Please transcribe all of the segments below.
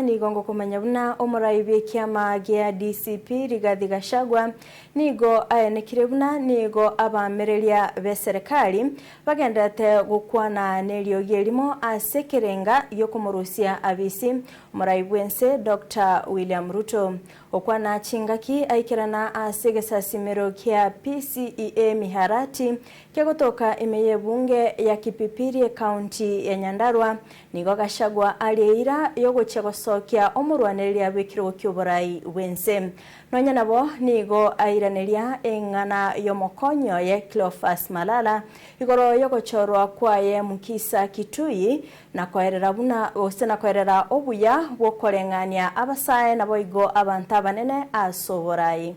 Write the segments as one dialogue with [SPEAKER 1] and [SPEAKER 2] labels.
[SPEAKER 1] buna ni gongo kumanya buna omuraibe kiama gya DCP Rigathi Gachagua nigo ayenekire buna nigo abamereria be serikali bagendete gukwana neryo gerimo asekerenga yokumurusia abisi omuraibwense Dr. William Ruto okwana chingaki aikirana asegesa simero kya PCEA Miharati kegotoka imeye bunge ya Kipipiri county ya Nyandarua nigo Gachagua aliira yogochegosokia omurwaneria bwekiro ky'oburai wense nonya nabo nigo airaneria engana yomokonyo ye Cleophas Malala igoro yogochorwa kwaye mukisa Kitui na kwaerera buna osena kwaerera obuya bwokorengania abasaye nabo igo abanta banene asoborai.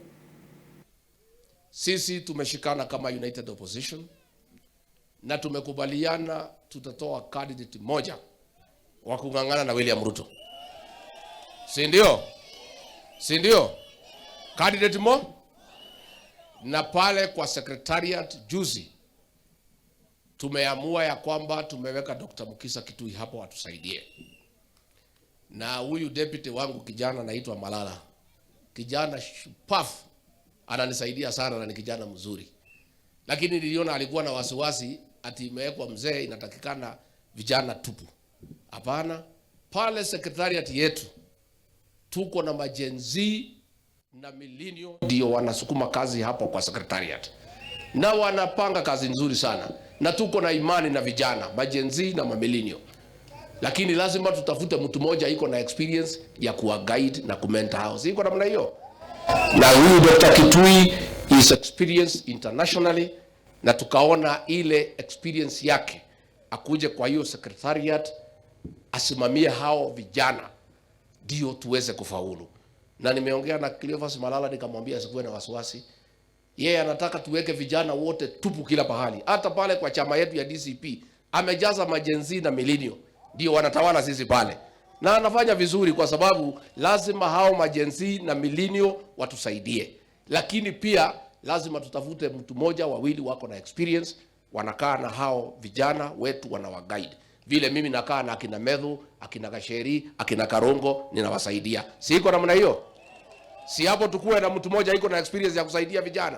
[SPEAKER 2] Sisi tumeshikana kama United Opposition na tumekubaliana tutatoa candidate moja wa kungangana na William Ruto. Si ndio? Si ndio? Candidate na pale kwa secretariat juzi tumeamua ya kwamba tumeweka Dr. Mukisa Kitui hapo atusaidie. Na huyu deputy wangu kijana anaitwa Malala. Kijana shupafu ananisaidia sana na ni kijana mzuri. Lakini niliona alikuwa na wasiwasi ati imewekwa mzee inatakikana vijana tupu. Hapana, pale secretariat yetu tuko na majenzi na millennial ndio wanasukuma kazi hapo kwa secretariat. Na wanapanga kazi nzuri sana. Na tuko na imani na vijana, majenzi na millennial. Lakini lazima tutafute mtu mmoja iko na experience ya kuwa guide na kumenta house. Iko namna hiyo. Na huyu Dr. Kitui is experienced internationally na tukaona ile experience yake akuje kwa hiyo secretariat asimamie hao vijana ndio tuweze kufaulu. Na nimeongea na Cleophas Malala nikamwambia asikuwe na wasiwasi. Yeye anataka tuweke vijana wote tupu kila pahali. Hata pale kwa chama yetu ya DCP amejaza majenzi na millennial ndio wanatawala sisi pale. Na anafanya vizuri kwa sababu lazima hao majenzi na millennial watusaidie. Lakini pia lazima tutafute mtu mmoja wawili wako na experience wanakaa na hao vijana wetu wanawaguide. Vile mimi nakaa na akina Medhu, akina Gasheri, akina Karongo ninawasaidia. Si iko namna hiyo? Si hapo tukue na mtu mmoja iko na experience ya kusaidia vijana?